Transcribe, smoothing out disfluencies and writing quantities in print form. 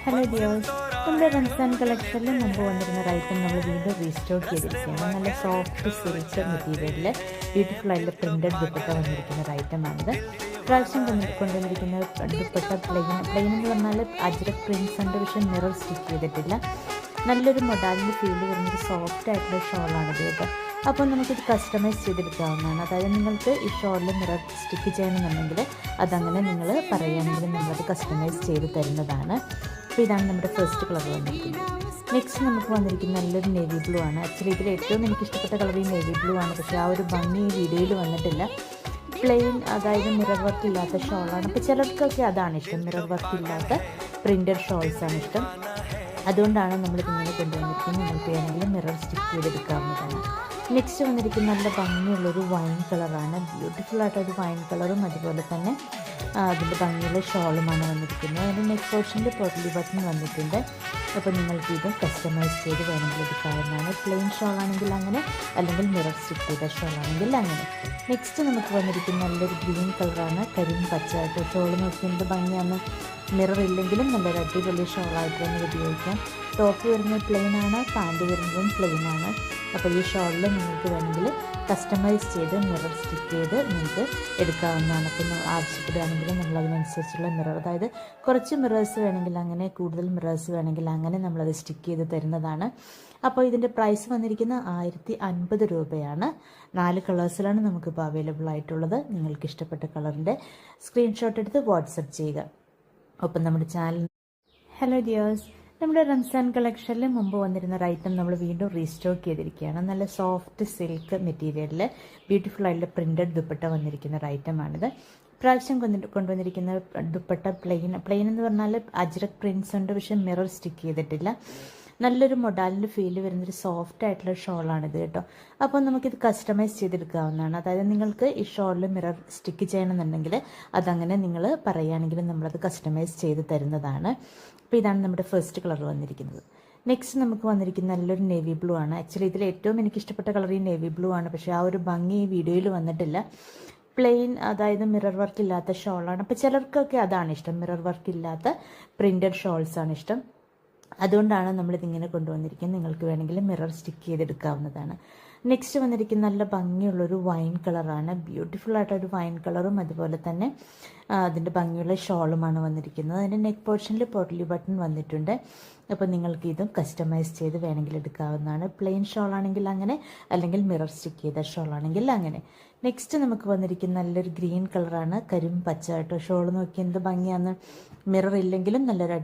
Hello dears, നമ്മുടെ റംസാൻ കളക്ഷനിൽ മുമ്പ് വന്നിരുന്ന ഐറ്റം നമ്മൾ വീണ്ടും റീസ്റ്റോക്ക് ചെയ്തിരിക്കുകയാണ്. നല്ല സോഫ്റ്റ് സിൽക്ക് മെറ്റീരിയലിൽ ബ്യൂട്ടിഫുൾ ആയിട്ടുള്ള പ്രിൻറ്റഡ് ദുപ്പട്ട വന്നിരിക്കുന്ന ഒരു ഐറ്റമാണിത്. പ്രാവശ്യം കൊണ്ടുവന്നിരിക്കുന്ന ദുപ്പട്ട പ്ലെയിൻ എന്ന് പറഞ്ഞാൽ അജ്രക് പ്രിൻസ് ഉണ്ട്, പക്ഷേ മിറർ സ്റ്റിച്ച് ചെയ്തിട്ടില്ല. നല്ലൊരു മൊഡാലിൻ്റെ ഫീൽ വരുന്നൊരു സോഫ്റ്റ് ആയിട്ടുള്ള ഷോളാണിത് കേട്ടോ. അപ്പോൾ നമുക്കിത് കസ്റ്റമൈസ് ചെയ്തെടുക്കാവുന്നതാണ്. അതായത് നിങ്ങൾക്ക് ഈ ഷോളിൽ മിറർ സ്റ്റിക്ക് ചെയ്യണമെന്നുണ്ടെങ്കിൽ അതങ്ങനെ നിങ്ങൾ പറയുകയാണെങ്കിൽ നമ്മളത് കസ്റ്റമൈസ് ചെയ്ത് തരുന്നതാണ്. അപ്പോൾ ഇതാണ് നമ്മുടെ ഫസ്റ്റ് കളർ വന്നിരിക്കുന്നത്. നെക്സ്റ്റ് നമുക്ക് വന്നിരിക്കുന്ന നല്ലൊരു നേവി ബ്ലൂ ആണ്. ആക്ച്വലി ഇതിൽ ഏറ്റവും എനിക്ക് ഇഷ്ടപ്പെട്ട കളർ ഈ നേവി ബ്ലൂ ആണ്, പക്ഷേ ആ ഒരു ഭംഗി ഈ വീഡിയോയിൽ വന്നിട്ടില്ല. പ്ലെയിൻ, അതായത് മിറർ വർക്ക് ഇല്ലാത്ത ഷോളാണ്. അപ്പോൾ ചിലർക്കൊക്കെ അതാണ് ഇഷ്ടം, മിറർ വർക്ക് ഇല്ലാത്ത പ്രിൻറ്റഡ് ഷോൾസാണ് ഇഷ്ടം. അതുകൊണ്ടാണ് നമ്മളിതിങ്ങനെ കൊണ്ടുവന്നിരിക്കുന്നത്. നിങ്ങൾക്ക് വേണമെങ്കിൽ മിറർ സ്റ്റിക്ക് ചെയ്തെടുക്കാവുന്നതാണ്. നെക്സ്റ്റ് വന്നിരിക്കുന്ന നല്ല ഭംഗിയുള്ളൊരു വൈൻ കളറാണ്. ബ്യൂട്ടിഫുൾ ആയിട്ടൊരു വൈൻ കളറും അതുപോലെ തന്നെ അതിൻ്റെ ഭംഗിയുള്ള ഷോളുമാണ് വന്നിരിക്കുന്നത്. അതിൻ്റെ നെക്ക് പോർഷനിൽ പൊട്ടലി ബട്ടൺ വന്നിട്ടുണ്ട്. അപ്പോൾ നിങ്ങൾക്ക് ഇത് കസ്റ്റമൈസ് ചെയ്ത് വേണമെങ്കിൽ എടുക്കാവുന്നതാണ്. പ്ലെയിൻ ഷോളാണെങ്കിൽ അങ്ങനെ, അല്ലെങ്കിൽ മിറർ സ്റ്റിക്ക് ചെയ്ത ഷോളാണെങ്കിൽ അങ്ങനെ. നെക്സ്റ്റ് നമുക്ക് വന്നിരിക്കുന്ന നല്ലൊരു ഗ്രീൻ കളറാണ്. കരിം പച്ചയായിട്ട് ഷോൾ നോക്കിയത് ഭംഗിയാണ്. മിറർ ഇല്ലെങ്കിലും നല്ലൊരു അടിപൊളി ഷോളായിട്ട് തന്നെ ഉപയോഗിക്കാം. ടോപ്പ് വരുന്നത് പ്ലെയിൻ ആണ്, പാൻറ് വരുന്നതും പ്ലെയിൻ ആണ്. അപ്പോൾ ഈ ഷോളിൽ നിങ്ങൾക്ക് വേണമെങ്കിൽ കസ്റ്റമൈസ് ചെയ്ത് മിറർ സ്റ്റിക്ക് ചെയ്ത് നിങ്ങൾക്ക് എടുക്കാവുന്നതാണ്. അപ്പോൾ ആവശ്യപ്പെടുകയാണെങ്കിൽ നമ്മളതിനനുസരിച്ചുള്ള മിറർ, അതായത് കുറച്ച് മിറേഴ്സ് വേണമെങ്കിൽ അങ്ങനെ, കൂടുതൽ മിറേഴ്സ് വേണമെങ്കിൽ അങ്ങനെ നമ്മളത് സ്റ്റിക്ക് ചെയ്ത് തരുന്നതാണ്. അപ്പോൾ ഇതിൻ്റെ പ്രൈസ് വന്നിരിക്കുന്നത് 1050 രൂപയാണ്. 4 കളേഴ്സിലാണ് നമുക്കിപ്പോൾ അവൈലബിൾ ആയിട്ടുള്ളത്. നിങ്ങൾക്ക് ഇഷ്ടപ്പെട്ട കളറിൻ്റെ സ്ക്രീൻഷോട്ട് എടുത്ത് വാട്സപ്പ് ചെയ്യുക. ഒപ്പം നമ്മുടെ ചാനൽ. ഹലോ ഡിയേഴ്സ്, നമ്മുടെ റംസാൻ കളക്ഷനിൽ മുമ്പ് വന്നിരുന്ന ഐറ്റം നമ്മൾ വീണ്ടും റീസ്റ്റോക്ക് ചെയ്തിരിക്കുകയാണ്. നല്ല സോഫ്റ്റ് സിൽക്ക് മെറ്റീരിയലിൽ ബ്യൂട്ടിഫുൾ ആയിട്ടുള്ള പ്രിൻറ്റഡ് ദുപ്പട്ട വന്നിരിക്കുന്ന ഒരു ഐറ്റമാണിത്. പ്രാവശ്യം കൊണ്ടുവന്നിരിക്കുന്ന ദുപ്പട്ട പ്ലെയിൻ എന്ന് പറഞ്ഞാൽ അജ്രക് പ്രിൻസ് ഉണ്ട്, പക്ഷേ മിറർ സ്റ്റിക്ക് ചെയ്തിട്ടില്ല. നല്ലൊരു മൊഡാലിൻ്റെ ഫീൽ വരുന്നൊരു സോഫ്റ്റ് ആയിട്ടുള്ള ഷോളാണിത് കേട്ടോ. അപ്പോൾ നമുക്കിത് കസ്റ്റമൈസ് ചെയ്തെടുക്കാവുന്നതാണ്. അതായത് നിങ്ങൾക്ക് ഈ ഷോളിൽ മിറർ സ്റ്റിക്ക് ചെയ്യണമെന്നുണ്ടെങ്കിൽ അതങ്ങനെ നിങ്ങൾ പറയുകയാണെങ്കിൽ നമ്മളത് കസ്റ്റമൈസ് ചെയ്ത് തരുന്നതാണ്. അപ്പോൾ ഇതാണ് നമ്മുടെ ഫസ്റ്റ് കളർ വന്നിരിക്കുന്നത്. നെക്സ്റ്റ് നമുക്ക് വന്നിരിക്കുന്ന നല്ലൊരു നേവി ബ്ലൂ ആണ്. ആക്ച്വലി ഇതിൽ ഏറ്റവും എനിക്ക് ഇഷ്ടപ്പെട്ട കളർ ഈ നേവി ബ്ലൂ ആണ്, പക്ഷേ ആ ഒരു ഭംഗി ഈ വീഡിയോയിൽ വന്നിട്ടില്ല. പ്ലെയിൻ, അതായത് മിറർ വർക്ക് ഇല്ലാത്ത ഷോളാണ്. അപ്പോൾ ചിലർക്കൊക്കെ അതാണ് ഇഷ്ടം, മിറർ വർക്ക് ഇല്ലാത്ത പ്രിൻറ്റഡ് ഷോൾസാണ് ഇഷ്ടം. അതുകൊണ്ടാണ് നമ്മളിതിങ്ങനെ കൊണ്ടുവന്നിരിക്കുന്നത്. നിങ്ങൾക്ക് വേണമെങ്കിൽ മിറർ സ്റ്റിക്ക് ചെയ്തെടുക്കാവുന്നതാണ്. നെക്സ്റ്റ് വന്നിരിക്കുന്ന നല്ല ഭംഗിയുള്ളൊരു വൈൻ കളറാണ്. ബ്യൂട്ടിഫുൾ ആയിട്ടൊരു വൈൻ കളറും അതുപോലെ തന്നെ അതിൻ്റെ ഭംഗിയുള്ള ഷോളുമാണ് വന്നിരിക്കുന്നത്. അതിൻ്റെ നെക്ക് പോർഷനിൽ പൊട്ടലി ബട്ടൺ വന്നിട്ടുണ്ട്. അപ്പോൾ നിങ്ങൾക്ക് ഇതും കസ്റ്റമൈസ് ചെയ്ത് വേണമെങ്കിൽ എടുക്കാവുന്നതാണ്. പ്ലെയിൻ ഷോളാണെങ്കിൽ അങ്ങനെ, അല്ലെങ്കിൽ മിറർ സ്റ്റിക്ക് ചെയ്ത ഷോളാണെങ്കിൽ അങ്ങനെ. നെക്സ്റ്റ് നമുക്ക് വന്നിരിക്കുന്ന നല്ലൊരു ഗ്രീൻ കളറാണ്. കരിം പച്ചയായിട്ടോ ഷോൾ നോക്കി എന്ത് ഭംഗിയാണ്. മിറർ ഇല്ലെങ്കിലും നല്ലൊരു